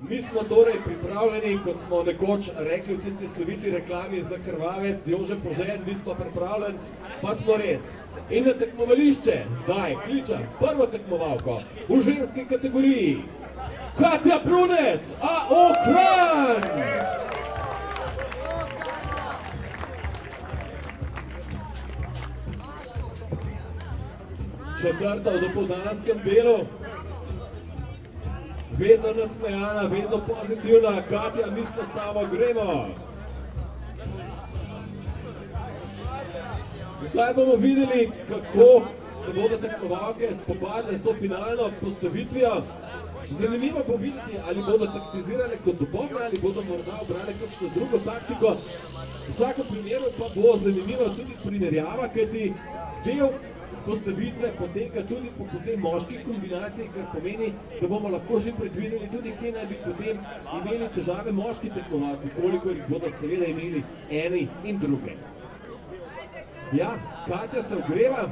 Mi smo torej pripravljeni, kot smo nekoč rekli v tisti sloviti reklami za krvavec, Jože Požen, mi smo pripravljeni, pa smo res. In na tekmovališče zdaj kličem prvo tekmovalko v ženski kategoriji. Katja Brunec, AO Kranj! Četrta v dopoldanskem delu. Vedno nasmejana, vedno pozitivna. Katja, mi smo s tabo, gremo! Zdaj bomo videli, kako se bodo tekmovalke spopadle s to finalno postavitvijo. Zanimivo bo videti, ali bodo taktizirane kot dopolne, ali bodo morda obrale kakšno drugo taktiko. V vsakem primeru pa bo zanimiva tudi primerjava, kajti del postavitve poteka tudi po potem moških kombinacij, kar pomeni, da bomo lahko že predvideli tudi, kje naj bi potem imeli težave moški tekmovalci, koliko jih bodo seveda imeli eni in druge. Ja, Katja se ogreva,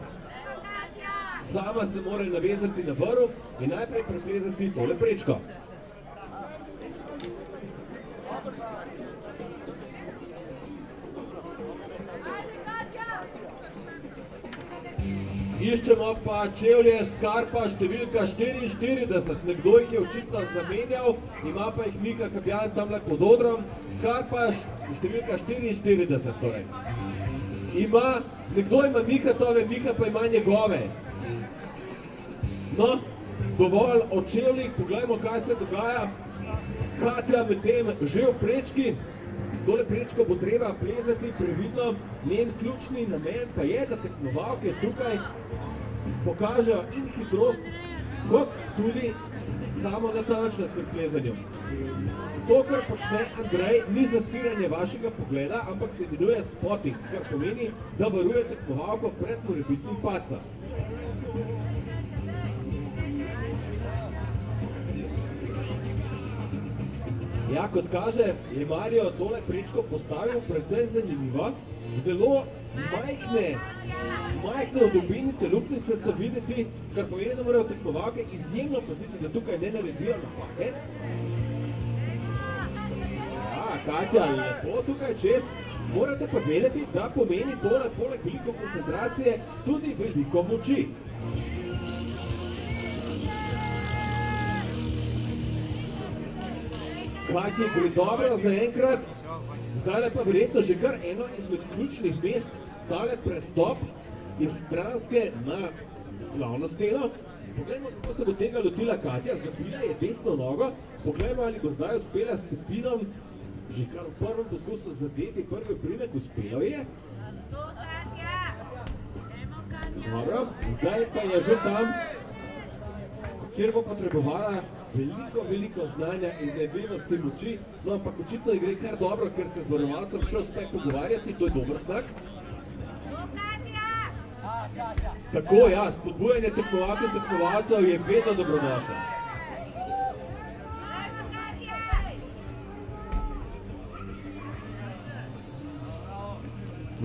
sama se mora navezati na vrv in najprej preplezati tole prečko. Iščemo pa čevlje Skarpa številka 44, nekdo jih je očitno zamenjal, ima pa jih Mika Kabjan tamle pod odrom, Skarpa številka 44 torej. Nekdo ima Mikatove, Mika pa ima njegove. No, dovolj o čevljih, poglejmo, kaj se dogaja. Katja medtem že v prečki. Tole prečko bo treba plezati previdno. Njen ključni namen pa je, da tekmovalke tukaj pokažejo in hitrost, kot tudi samo natančnost pri plezanju. To, kar počne Andrej, ni zaspiranje vašega pogleda, ampak se imenuje spotting, kar pomeni, da varuje tekmovalko pred morebitnim padcem. Ja, kot kaže, je Mario tole prečko postavil precej zanimivo. Zelo majhne odobinice, luknjice so videti, kar pomeni, da morajo tekmovalke izjemno paziti, da tukaj ne naredijo napake. Ja, Katja, lepo tukaj čez. Morate pa vedeti, da pomeni tole poleg veliko koncentracije tudi veliko moči. Katja gre dobro zaenkrat, zdaj pa verjetno že kar eno izmed ključnih mest, tale prestop iz stranske na glavno steno. Poglejmo, kako se bo tega lotila Katja, zabila je desno nogo, poglejmo, ali bo zdaj uspela s cepinom že kar v prvem poskusu zadeti prvi primek, uspelo je. Dobro, zdaj pa je že tam, kjer bo potrebovala veliko znanja in nevednosti moči, no, ampak očitno gre kar dobro, ker se z varovalcem še uspe pogovarjati, to je dober znak. Tako, ja, spodbujanje tekmovalk in tekmovalcev je vedno dobrodošlo.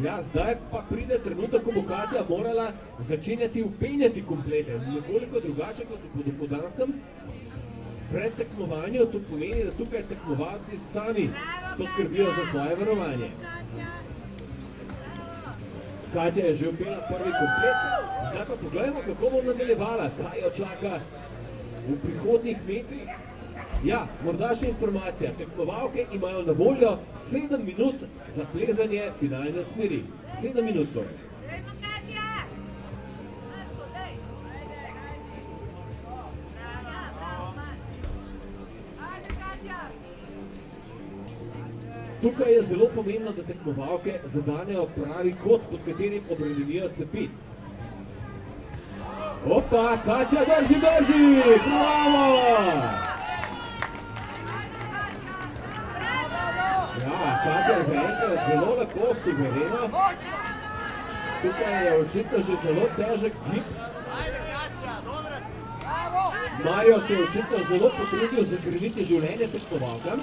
Ja, zdaj pa pride trenutek, ko bo Katja morala začenjati vpenjati komplete, nekoliko drugače kot v dopoldanskem. Pred tekmovanjem to pomeni, da tukaj tekmovalci sami poskrbijo za svoje varovanje. Katja je že vpela prvi komplet, zdaj pa pogledamo, kako bo nadaljevala, kaj jo čaka v prihodnjih metrih. Ja, morda še informacija, tekmovalke imajo na voljo 7 minut za plezanje finalne smeri. 7 minut torej. Tukaj je zelo pomembno, da tekmovalke zadanejo pravi kot, pod katerim obremenijo cepi. Opa, Katja, drži! Bravo! Ja, Katja je zaenkrat zelo lepo, suverena. Tukaj je očitno že zelo težek gib. Mario se je očitno zelo potrudil zagreniti življenje tekmovalkam.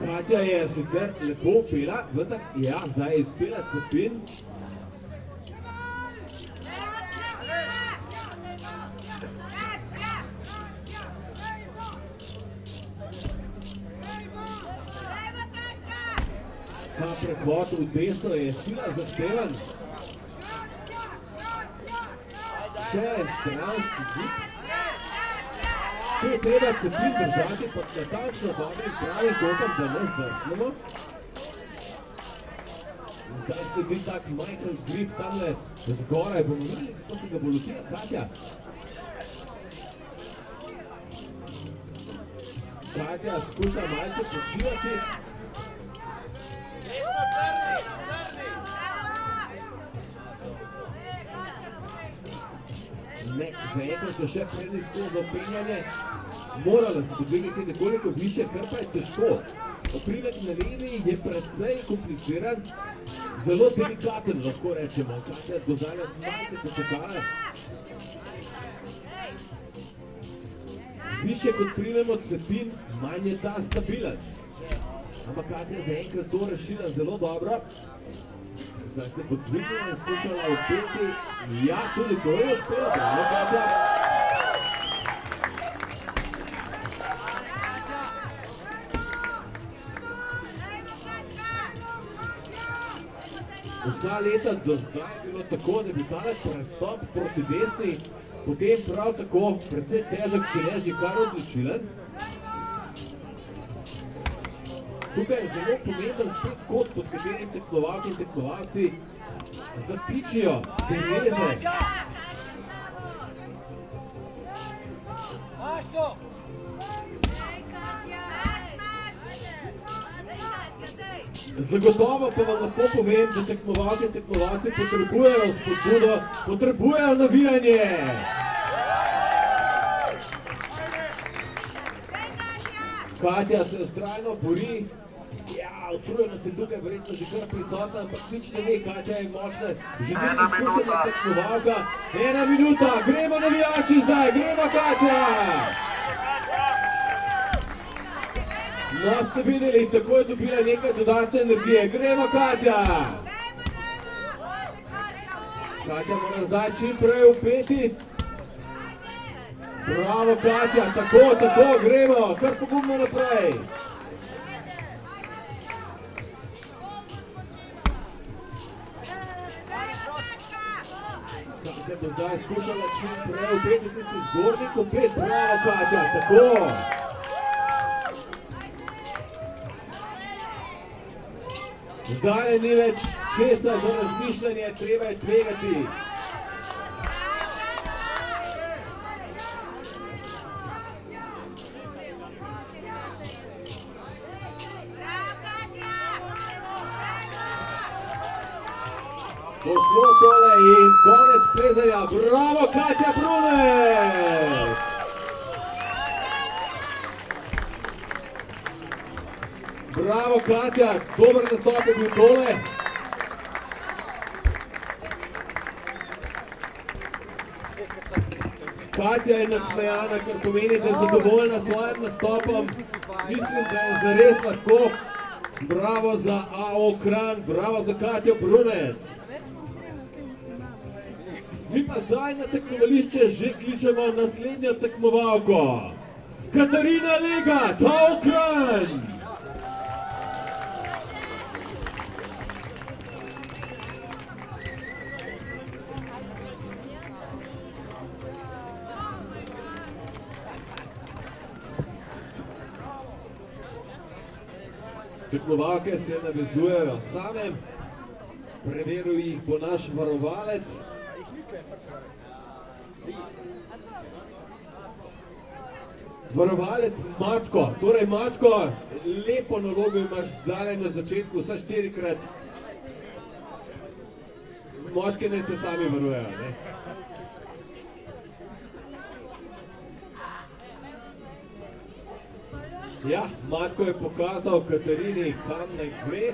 Katja je sicer lepo pela, vendar ja, zdaj je izpela Cepin. Ta prehod v desno je sila zahtevan. Še en stranski gib. Tu je treba Cepin držati pod natančno dobrim pravim kotom, da ne zdrsnemo. Zdaj sledi tak majhen grip tamle zgoraj. Bomo videli, kako se ga bo lotila Katja. Katja skuša malce počivati. Ne, zaenkrat je še predizhodno penjanje. Morala se podvigati nekoliko više, kar pa je težko. Oprimek na levi je precej kompliciran, zelo delikaten, lahko rečemo. Katja do zdaj malce počakala. Više kot primemo Cepin, manj je ta stabilen. Ampak Katja je zaenkrat to rešila zelo dobro. Zdaj se podvignila in skušala upeti. Ja, tudi to je uspelo, bravo Katja. Vsa leta do zdaj je bilo tako, da bi tale prestop proti desni, potem prav tako precej težek, če ne že kar odločilen. Tukaj je zelo pomemben spet kot, pod katerim tekmovalke in tekmovalci zapičijo tereze. Zagotovo pa vam lahko povem, da tekmovalke in tekmovalci potrebujejo spodbudo, potrebujejo navijanje. Katja se vztrajno bori. Ja, utrujenost je tukaj verjetno že kar prisotna, ampak nič ne ve, Katja je močna, že tudi izkušena tekmovalka. 1 minuta, gremo navijači zdaj, gremo Katja! No, ste videli, tako je dobila nekaj dodatne energije, gremo Katja! Katja mora zdaj čim prej upeti. Bravo Katja, tako, gremo, kar pogumno naprej. Katja bo zdaj skušala čim prej upeti tisti zgornji komplet. Bravo Katja, tako. Zdaj ni več česa za razmišljanje, treba je tvegati. Pošlo tole in konec plezanja. Bravo, Katja Brunec! Bravo, Katja, dober nastop je bil tole. Katja je nasmejana, kar pomeni, da je zadovoljna s svojim nastopom. Mislim, da je zares lahko. Bravo za AO Kranj, bravo za Katjo Brunec. Mi pa zdaj na tekmovališče že kličemo naslednjo tekmovalko. Katarina Legat, AO Kranj! Tekmovalke se navezujejo same, preveril jih bo naš varovalec. Varovalec Matko, torej Matko, lepo nalogo imaš zdaj na začetku, vsaj 4-krat. Moške naj se sami varujejo, ne? Ja, Matko je pokazal Katarini, kam naj gre.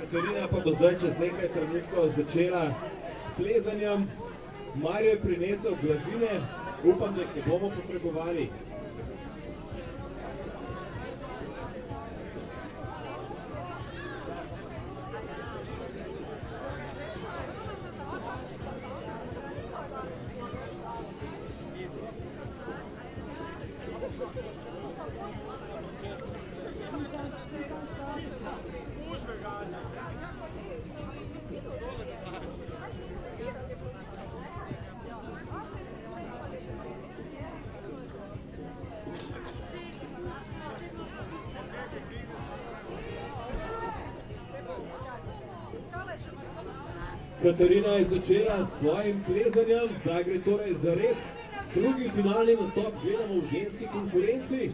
Katarina pa bo zdaj čez nekaj trenutkov začela s plezanjem. Mario je prinesel gladine, upam, da jih ne bomo potrebovali. Katarina je začela s svojim plezanjem, zdaj gre torej za res drugi finalni nastop, gledamo v ženski konkurenci.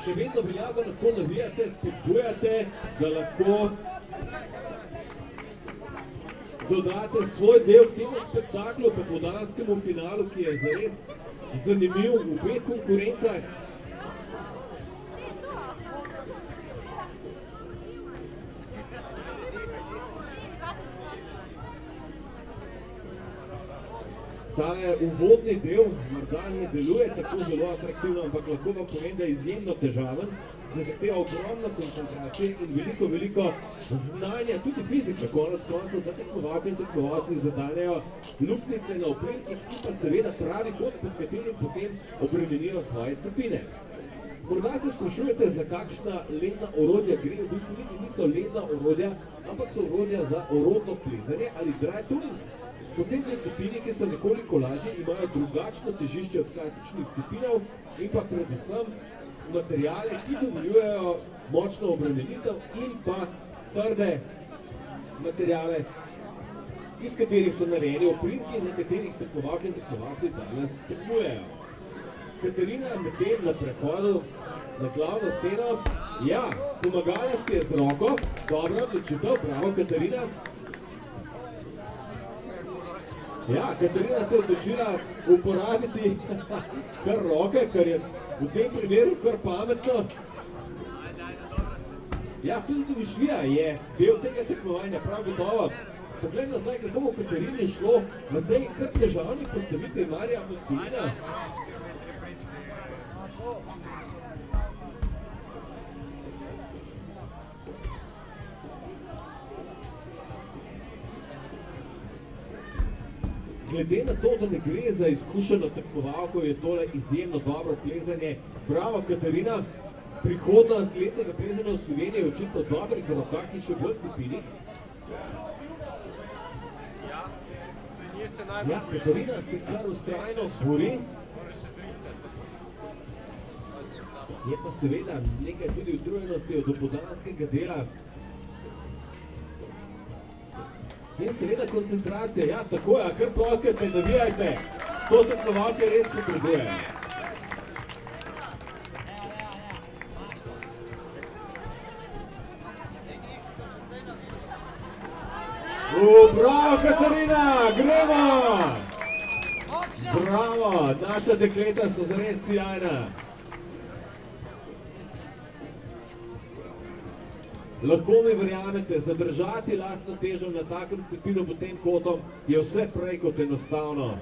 Še vedno velja, da lahko navijate, spodbujate, da lahko dodate svoj del k temu spektaklu, popoldanskemu finalu, ki je zares zanimiv v obeh konkurencah. Tale uvodni del morda ne deluje tako zelo atraktivno, ampak lahko vam povem, da je izjemno težaven, da zahteva ogromno koncentracije in veliko znanja, tudi fizika, konec koncev, da tekmovalke in tekmovalci zadanejo luknjice na oprijemkih in pa seveda pravi kot, pod katerim potem obremenijo svoje cepine. Morda se sprašujete, za kakšna ledna orodja gre, v bistvu niti niso ledna orodja, ampak so orodja za orodno plezanje ali dry tooling. Posebne cepine, ki so nekoliko lažje, imajo drugačno težišče od klasičnih cepinov in pa predvsem materiale, ki dovoljujejo močno obremenitev in pa trde materiale, iz katerih so narejeni oprijemki, na katerih tekmovalke in tekmovalci danes tekmujejo. Katarina medtem na prehodu na glavno steno, ja, pomagala si je z roko, dobra odločitev, bravo Katarina. Ja, Katarina se je odločila uporabiti kar roke, kar je v tem primeru kar pametno. Ja, tudi domišljija je del tega tekmovanja, prav gotovo. Poglejmo zdaj, kako bo Katarini šlo na tej kar težavni postavitvi Marija Musolina. Glede na to, da ne gre za izkušeno tekmovalko, je tole izjemno dobro plezanje. Bravo, Katarina! Prihodnost letnega plezanja v Sloveniji je očitno dobrih rokah in še bolj cepinih. Ja, Katarina se kar vztrajno bori. Je pa seveda nekaj tudi utrujenosti od dopoldanskega dela. In seveda koncentracija, ja, tako je, kar ploskajte, navijajte, to tekmovalke res potrebujejo. Bravo, Katarina, gremo! Bravo, naša dekleta so zares sijajna. Lahko mi verjamete, zadržati lastno težo na takem cepinu pod tem kotom je vse prej kot enostavno.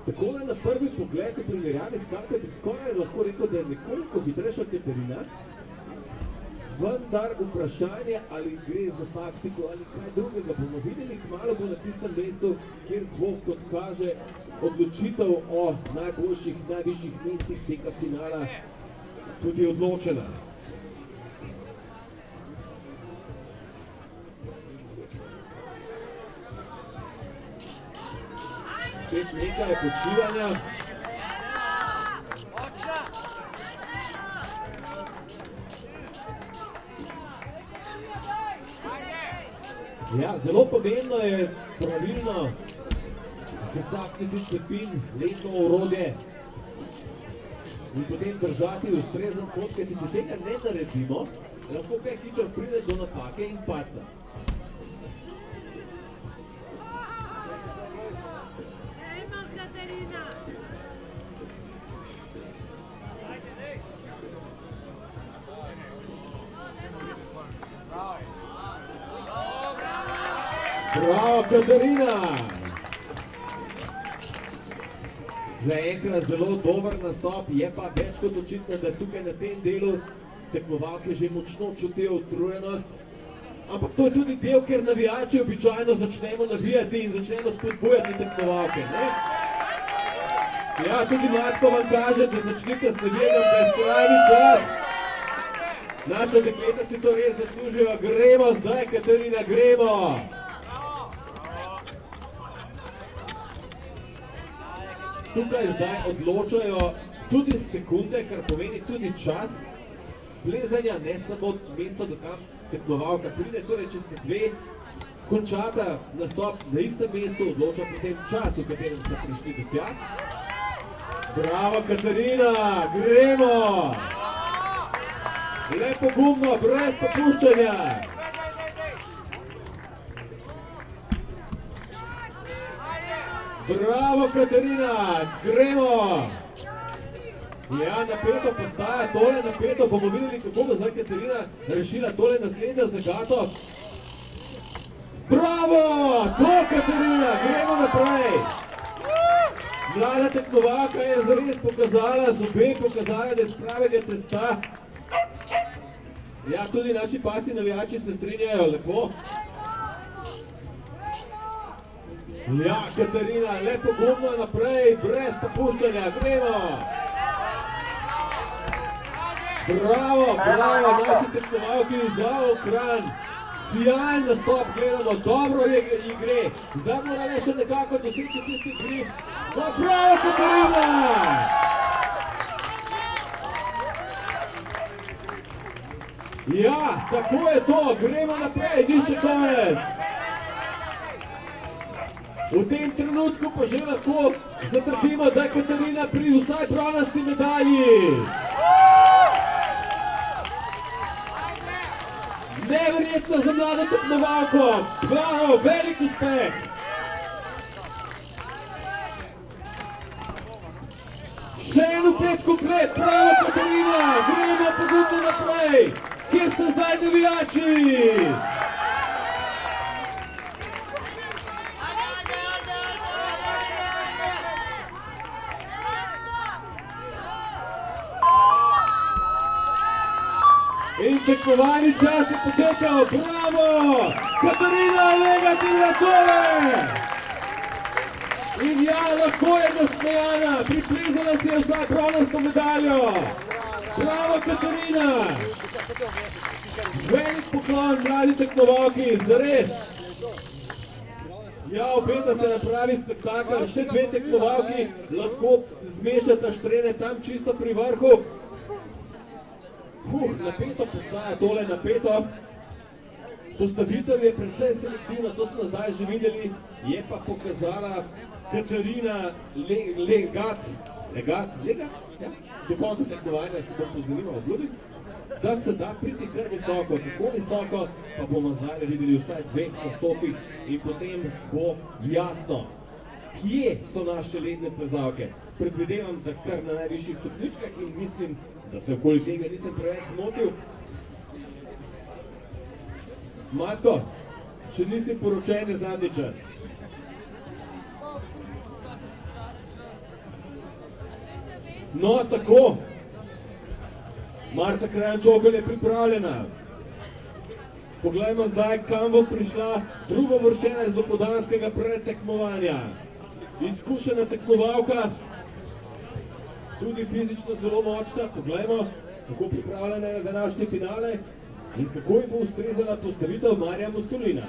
Takole na prvi pogled v primerjavi s Katjo bi skoraj lahko rekel, da je nekoliko hitrejša Katarina, vendar vprašanje, ali gre za taktiko ali kaj drugega, bomo videli, kmalu bo na tistem mestu, kjer bo, kot kaže, odločitev o najboljših, najvišjih mestih tega finala tudi odločena. Spet nekaj počivanja. Ja, zelo pomembno je pravilno zatakniti cepin, ledno orodje in potem držati ustrezen pot, kajti če tega ne naredimo, lahko kaj hitro pride do napake in padca. Bravo, Katarina! Zaenkrat zelo dober nastop, je pa več kot očitno, da tukaj na tem delu tekmovalke že močno čutijo utrujenost. Ampak to je tudi del, ker navijači običajno začnemo navijati in začnemo spodbujati tekmovalke, ne? Ja, tudi Matko vam kaže, da začnite z navijanjem, da je skrajni čas. Naša dekleta si to res zaslužijo. Gremo zdaj, Katarina, gremo! Tukaj zdaj odločajo tudi sekunde, kar pomeni tudi čas plezanja, ne samo mesto, da kam tekmovalka pride, torej če ste dve, končata nastop na istem mestu, odloča potem čas, v katerem ste prišli do tja. Bravo, Katarina, gremo! Lepo gumno, brez popuščanja! Bravo, Katarina, gremo! Ja, napeto postaja, tole napeto, bomo videli, kako bo zdaj Katarina rešila tole naslednjo zagato. Bravo! To, Katarina, gremo naprej! Mlada tekmovalka je zares pokazala, zobe pokazala, da je z pravega testa. Ja, tudi naši pasni navijači se strinjajo, lepo. Ja, Katarina, lepo gumno naprej, brez popuščanja, gremo! Bravo, bravo, naši tekmovalki za Kranj. Sijajen nastop, gledamo, dobro ji gre. Zdaj morali še nekako doseči tisti grip. No, bravo, Katarina! Ja, tako je to, gremo naprej, ni še konec. V tem trenutku pa že lahko zatrdimo, da je Katarina pri vsaj bronasti medalji. Neverjetno za mlado tekmovalko. Bravo, velik uspeh. Še eno 5 komplet, bravo Katarina, gremo pogumno naprej. Kje ste zdaj navijači? In tekmovalni čas je potekal, bravo! Katarina Legatina tole! In ja, lahko je nasmejana, priplezala si je vsaj bronasto medaljo! Bravo, Katarina! Velik poklon mladi tekmovalki, zares! Ja, obeta se napravi spektakel, še 2 tekmovalki lahko zmešata štrene tam čisto pri vrhu. Napeto postaja tole napeto. Postavitev je precej selektivna, to smo zdaj že videli, je pa pokazala Katarina Legat, ja, do konca tekmovanja se bom pozorila obljubiti, da se da priti kar visoko, kako visoko pa bomo zdaj videli vsaj 2 nastopih in potem bo jasno, kje so naše ledne plezalke. Predvidevam, da kar na najvišjih stopničkah in mislim, da se okoli tega nisem preveč zmotil. Matko, če nisi poročen, je zadnji čas. No, tako. Marta Krajan-Čokl je pripravljena. Poglejmo zdaj, kam bo prišla drugovrščena iz dopoldanskega predtekmovanja. Izkušena tekmovalka, tudi fizično zelo močna, poglejmo, kako pripravljena je na današnje finale in kako ji bo ustrezala postavitev Marija Mussolina.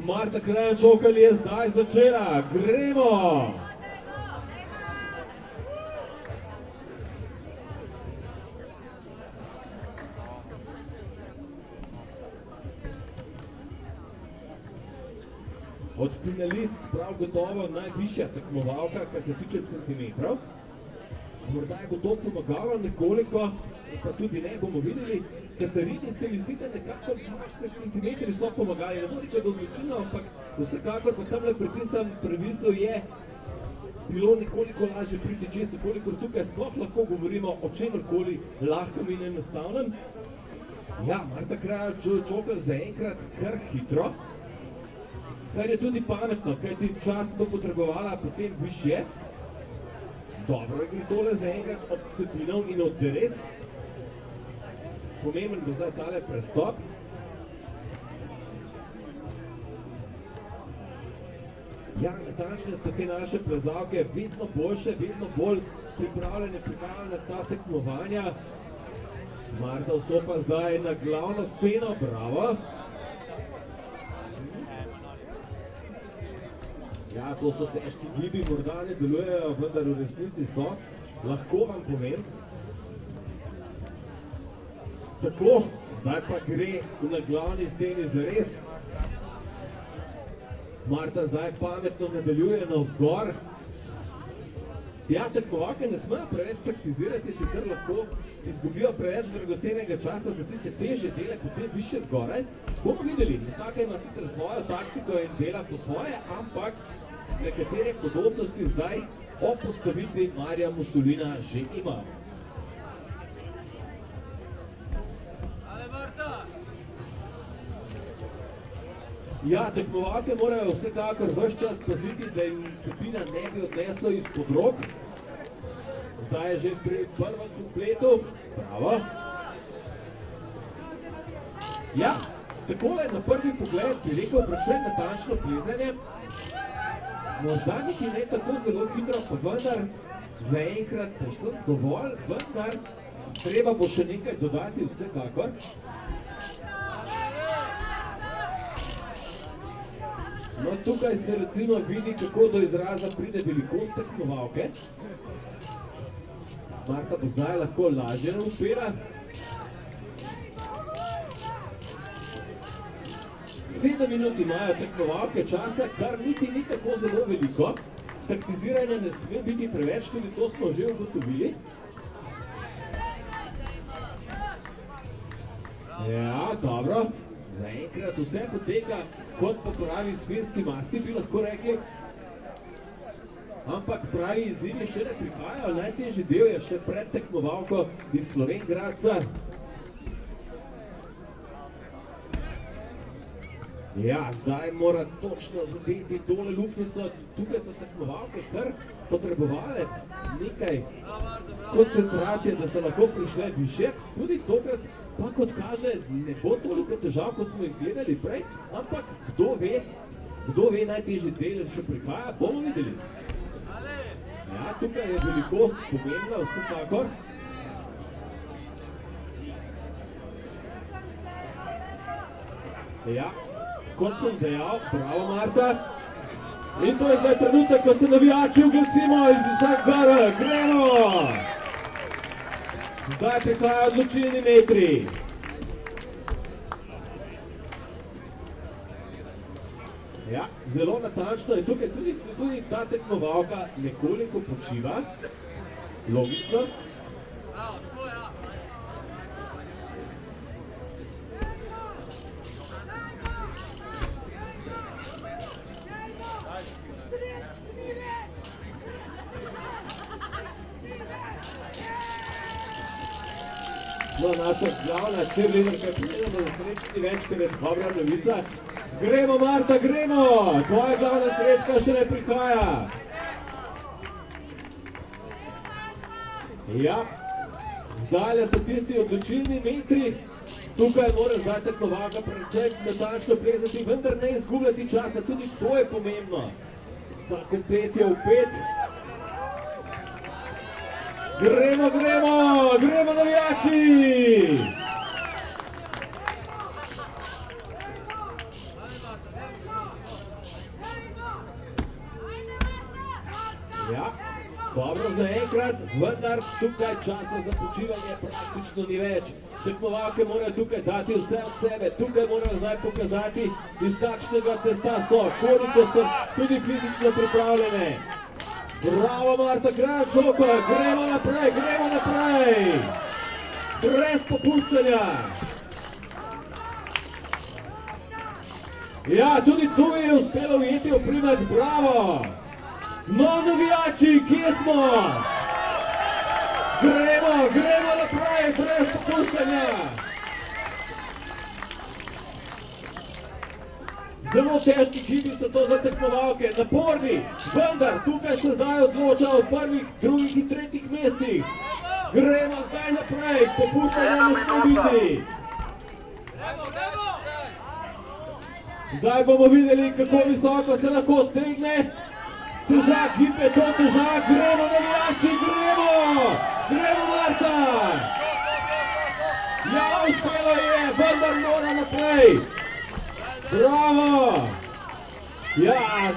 Marta Krajan-Čokl je zdaj začela, gremo! Od finalistk prav gotovo najvišja tekmovalka, kar se tiče centimetrov. Morda je gotovo pomagalo nekoliko, pa tudi ne bomo videli. Katarini se mi zdi, da nekako 20 centimetri so pomagali, ne bo nič odločilno, ampak vsekakor pa tamle pri tistem previsu je bilo nekoliko lažje priti čez, kolikor tukaj sploh lahko govorimo o čemorkoli lahkem in enostavnem. Ja, Marta Kralj čoka zaenkrat kar hitro, kar je tudi pametno, kajti čas bo potrebovala potem višje. Dobro je gre tole zaenkrat od Cetinov in od Teres. Pomemben bo zdaj tale prestop. Ja, natančne so te naše plezalke vedno boljše, vedno bolj pripravljene na ta tekmovanja. Marta vstopa zdaj na glavno steno, bravo. Ja, to so težki gibi, morda ne delujejo, vendar v resnici so. Lahko vam povem. Tako, zdaj pa gre na glavni steni zares. Marta zdaj pametno nadaljuje navzgor. Ja, tekmovalke ne smejo preveč praktizirati, sicer lahko izgubijo preveč dragocenega časa za tiste težje dele, potem višje zgoraj. Bomo videli, vsaka ima sicer svojo taktiko in dela po svoje, ampak nekatere podobnosti zdaj o postavitvi Marija Mussolina že imamo. Ja, tekmovalke morajo vsekakor ves čas paziti, da jim cepina ne bi odneslo izpod rok. Zdaj je že pri prvem kompletu. Bravo. Ja, takole na prvi pogled bi rekel predvsem natančno plezanje. Morda niti ne tako zelo hitro, pa vendar zaenkrat povsem dovolj, vendar treba bo še nekaj dodati vsekakor. No, tukaj se recimo vidi, kako do izraza pride velikost tekmovalke. Marta bo zdaj lahko lažje uspela. 7 minut imajo tekmovalke časa, kar niti ni tako zelo veliko. Taktiziranje ne sme biti preveč, tudi to smo že ugotovili. Ja, dobro. Zaenkrat vse poteka kot po pravi svinjski masti, bi lahko rekli. Ampak pravi izzivi še ne prihajajo, najtežji del je še pred tekmovalko iz Slovenj Gradca. Ja, zdaj mora točno zadeti tole luknjico, tukaj so tekmovalke kar potrebovale nekaj koncentracije, da so lahko prišle više. Tudi tokrat pa kot kaže, ne bo toliko težav, kot smo jih gledali prej, ampak kdo ve najtežji del še prihaja, bomo videli. Ja, tukaj je velikost pomembna, vsekakor. Ja, kot sem dejal, bravo Marta. In to je zdaj trenutek, ko se navijači oglasimo iz vseh gor, gremo! Zdaj prihajajo odločilni metri. Ja, zelo natančno in tukaj tudi ta tekmovalka nekoliko počiva. Logično. No, naša glavna cheerleaderka, ki je za srečni večkrat je dobra novica. Gremo, Marta, gremo! Tvoja glavna srečka še ne prihaja. Ja, zdaj so tisti odločilni metri. Tukaj mora zdaj tekmovalka predvsem natančno plezati, vendar ne izgubljati časa, tudi to je pomembno. Tako 5 je v 5. Gremo, navijači! Ja, dobro zaenkrat, vendar tukaj časa za počivanje praktično ni več. Tekmovalke morajo tukaj dati vse od sebe, tukaj morajo zdaj pokazati, iz kakšnega testa so, koliko so tudi fizično pripravljene. Bravo, Marta Kralj, čoka, gremo naprej! Brez popuščanja! Ja, tudi tu je uspelo ujeti oprimek, bravo! No, navijači, kje smo? Gremo naprej, brez popuščanja! Zelo težki gibi so to za tekmovalke, naporni, vendar tukaj se zdaj odloča o prvih, drugih in tretjih mestih. Gremo zdaj naprej, popuščanja ne sme biti. Zdaj bomo videli, kako visoko se lahko stegne. Težak gib je to, težak, gremo navijači, gremo! Gremo Marta! Ja, uspelo je, vendar mora naprej. Bravo! Ja,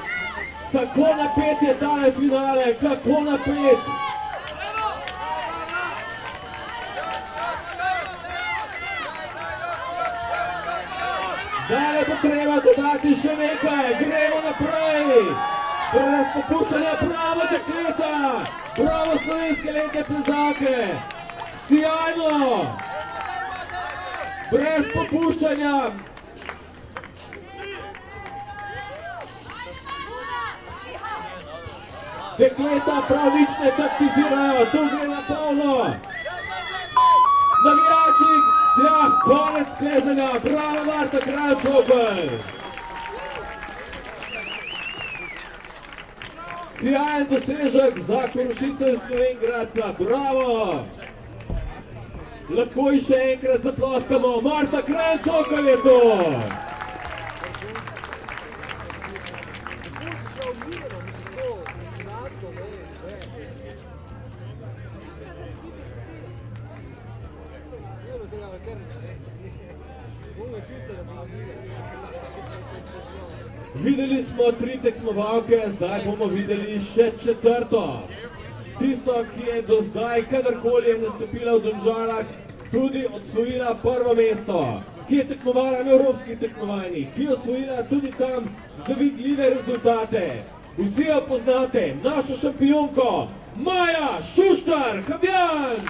kako napet je tale finale, kako napet! Zdaj bo treba dodati še nekaj, gremo naprej! Brez popuščanja, bravo dekleta! Bravo slovenske letne plezalke! Sijajno! Brez popuščanja! Dekleta prav nič ne taktizirajo, tu gre na polno! Navijači, ja, konec plezanja, bravo Marta Kralj-Čokl! Sijajen dosežek za Korošico iz Slovenj Gradca, bravo! Lahko ji še enkrat zaploskamo, Marta Kralj-Čokl je to! Videli smo 3 tekmovalke, zdaj bomo videli še 4. Tisto, ki je do zdaj kadarkoli nastopila v Domžalah, tudi osvojila prvo mesto, ki je tekmovala na evropskih tekmovanjih, ki je osvojila tudi tam zavidljive rezultate. Vsi jo poznate, našo šampionko, Maja Šuštar-Habjan!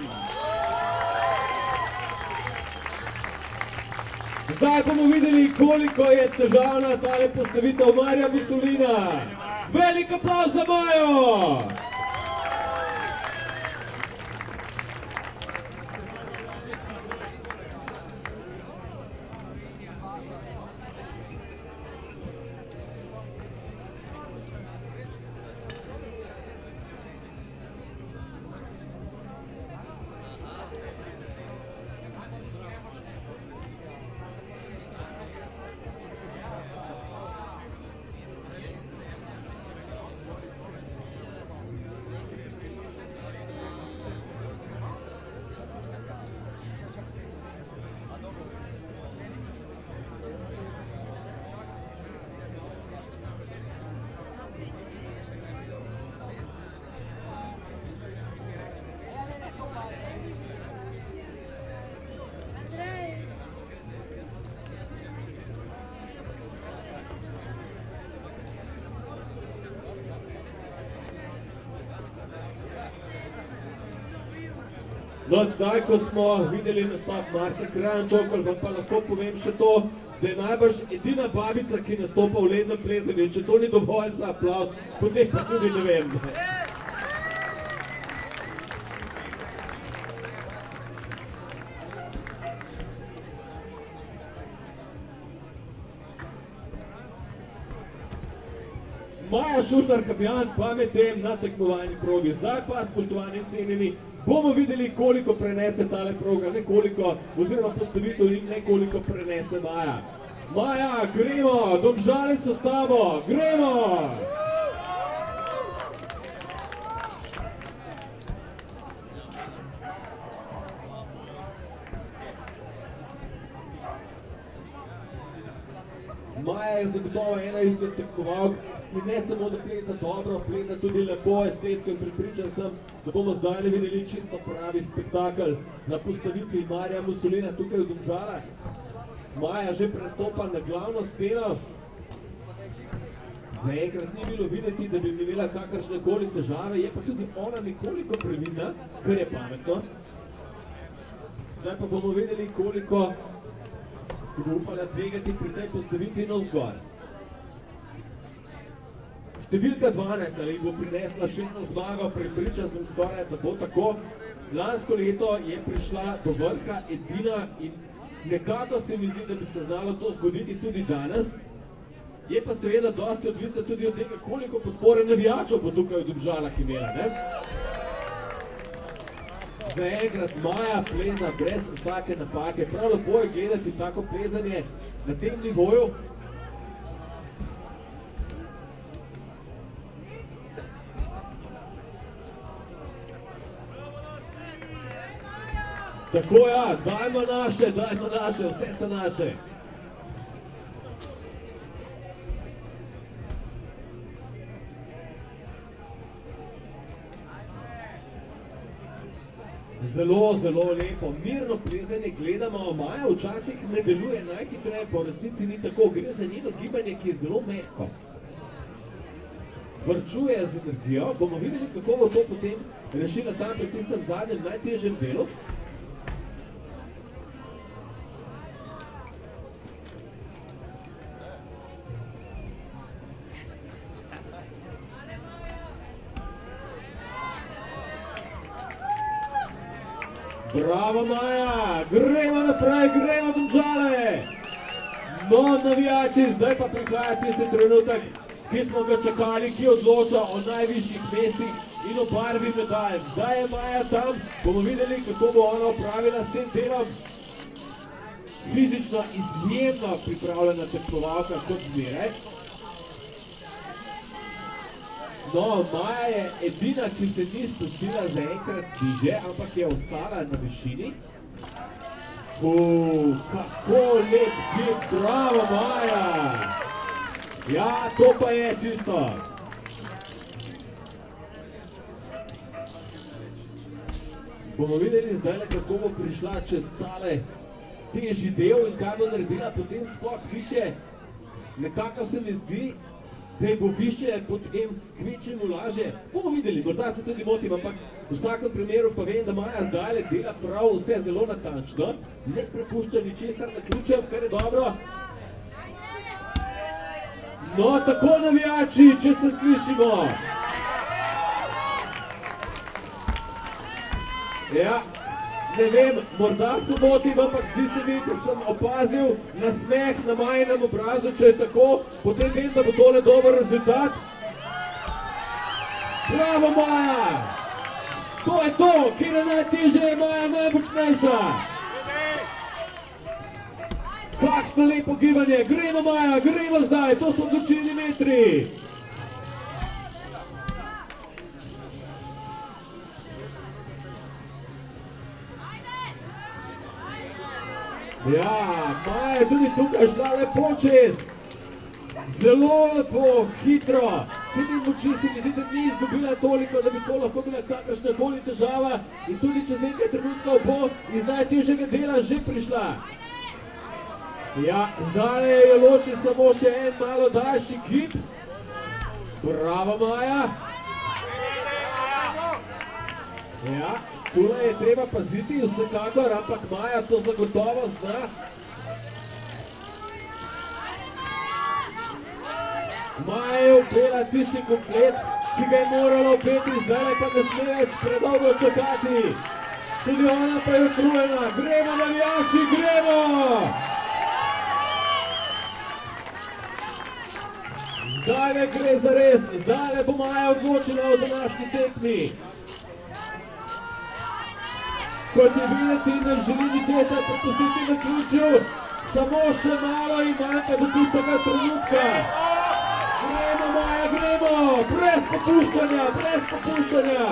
Zdaj bomo videli, koliko je težavna tale postavitev Marija Musolina. Velik aplavz za Majo! No, zdaj, ko smo videli nastop Marte Kralj-Čokl, vam pa lahko povem še to, da je najbrž edina babica, ki nastopa v lednem plezanju. Če to ni dovolj za aplavz, potem pa tudi ne vem. Maja Šuštar-Habjan pa medtem na tekmovalni progi. Zdaj pa, spoštovani in cenjeni, bomo videli, koliko prenese tale proga, nekoliko, oziroma postavitev in nekoliko prenese Maja. Maja, gremo, Domžale so s tabo, gremo! Maja je zagotovo ena izmed tekmovalk, ki ne samo da pleza dobro, pleza tudi lepo, estetsko in pripričan sem, da bomo zdaj videli čisto pravi spektakel na postavitvi Marija Musolina tukaj v Domžalah. Maja že prestopa na glavno steno. Zaenkrat ni bilo videti, da bi imela kakršne koli težave, je pa tudi ona nekoliko previdna, kar je pametno. Zdaj pa bomo videli, koliko se bo upala tvegati pri tej postavitvi navzgor. Številka 12 ali bo prinesla še eno zmago, prepričan sem skoraj, da bo tako. Lansko leto je prišla do vrha edina in nekako se mi zdi, da bi se znalo to zgoditi tudi danes. Je pa seveda dosti odvisno tudi od tega, koliko podpore navijačev bo tukaj v Domžalah imela, ne? Zaenkrat Maja pleza brez vsake napake. Prav lepo je gledati tako plezanje na tem nivoju. Tako ja, dajmo naše, vse so naše. Zelo, zelo lepo, mirno plezanje gledamo, Maja včasih ne deluje najhitreje, pa v resnici ni tako, gre za njeno gibanje, ki je zelo mehko. Vrčuje z energijo, bomo videli, kako bo to potem rešila tam pri tistem zadnjem najtežjem delu. Bravo Maja, gremo naprej, gremo Domžale! No, navijači, zdaj pa prihaja tisti trenutek, ki smo ga čakali, ki odloča o najvišjih mestih in o barvi medalj. Zdaj je Maja tam, bomo videli, kako bo ona opravila s tem delom. Fizično izjemno pripravljena tekmovalka kot zmeraj. No, Maja je edina, ki se ni spustila zaenkrat niže, ampak je ostala na višini. Kako lep gib, bravo Maja! Ja, to pa je tisto. Bomo videli zdaj, kako bo prišla čez tale težji del in kaj bo naredila potem sploh više. Nekako se mi zdi, da bo više potem kvečemu laže. Bomo videli, morda se tudi motim, ampak v vsakem primeru pa vem, da Maja zdaj dela prav vse zelo natančno. Ne prepušča ničesar na ključem, vse je dobro. No, tako navijači, če se slišimo. Ja, ne vem, morda se motim, ampak zdi se mi, da sem opazil nasmeh na Majinem obrazu, če je tako, potem vem, da bo tole dober rezultat. Bravo Maja! To je to, kjer je najtežje, je Maja najmočnejša. Kakšno lepo gibanje, gremo Maja, gremo zdaj, to so odločilni metri. Ja, Maja je tudi tukaj šla lepo čez. Zelo lepo, hitro. Tudi moči se mi zdi, da ni izgubila toliko, da bi to lahko bila kakršna koli težava. In tudi čez nekaj trenutkov bo iz najtežjega dela že prišla. Ja, zdaj je loči samo še en malo daljši gib. Bravo Maja. Ja. Tule je treba paziti vsekakor, ampak Maja to zagotovo zna. Maja je upela tisti komplet, ki ga je morala upeti, zdaj pa ne sme več predolgo čakati. Tudi ona pa je utrujena. Gremo navijači, gremo! Zdaj gre za res, zdaj bo Maja odločila o današnji tekmi. Kot je videti, ne želi ničesar prepustiti na ključu, samo še malo in manjka do tistega trenutka. Gremo Maja, gremo, brez popuščanja, brez popuščanja.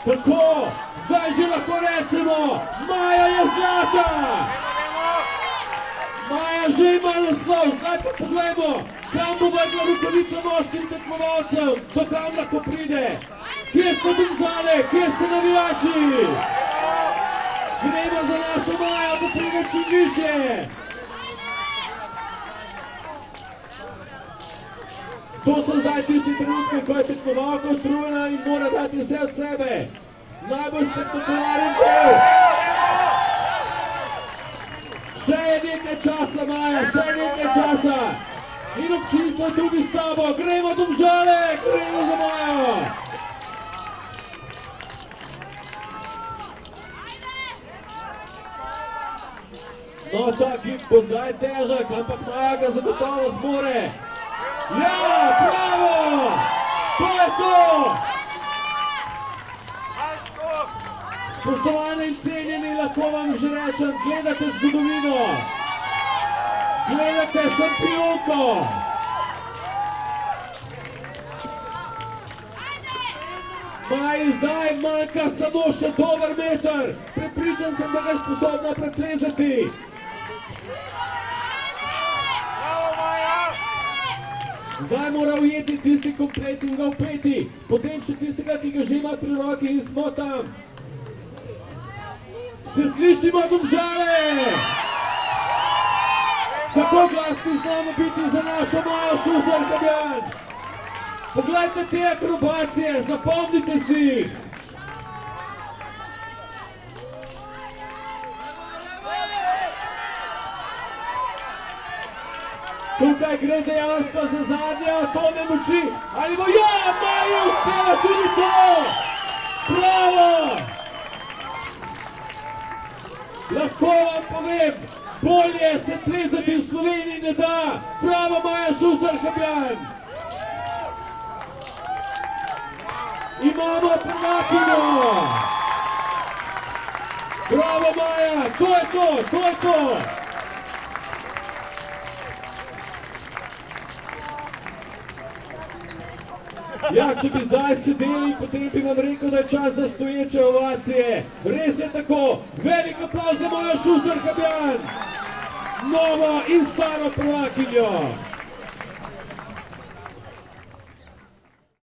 Tako, zdaj že lahko rečemo, Maja je zlata! Maja že ima naslov, zdaj pa poglejmo, kam bo vrgla rukavica moškim tekmovalcem, do kam lahko pride. Kje ste Domžale, kje ste navijači? Gremo za našo Majo, da pride čim više. To so zdaj tisti trenutki, ko je tekmovalka utrujena in mora dati vse od sebe. Najbolj spektakularen del. Še je nekaj časa, Maja, še je nekaj časa. In občinstvo je tudi s tabo. Gremo Domžale, gremo za Majo. No, ta gib bo zdaj težak, ampak Maja ga zagotovo zmore. Ja, bravo! To je to! Spoštovane in cenjeni, lahko vam že rečem, gledate zgodovino. Gledate šampionko. Maji zdaj manjka samo še dober meter. Prepričan sem, da ga je sposobna preplezati. Zdaj mora ujeti tisti komplet in ga upeti. Potem še tistega, ki ga že ima pri roki in smo tam. Se slišimo, Domžale? Kako glasni znamo biti za našo Majo Šuštar-Fabjan? Poglejte te akrobacije, zapomnite si jih. Tukaj gre dejansko za zadnje atome moči. Ali bo, ja, Maja je uspela tudi to! Bravo! Lahko vam povem, bolje se plezati v Sloveniji ne da. Bravo, Maja Šuštar-Fabjan! Imamo prvakinjo! Bravo, Maja! To je to! To je to! Ja, če bi zdaj sedeli, potem bi vam rekel, da je čas za stoječe ovacije. Res je tako. Velik aplauz za Majo Šuštar-Fabjan! Novo in staro prvakinjo!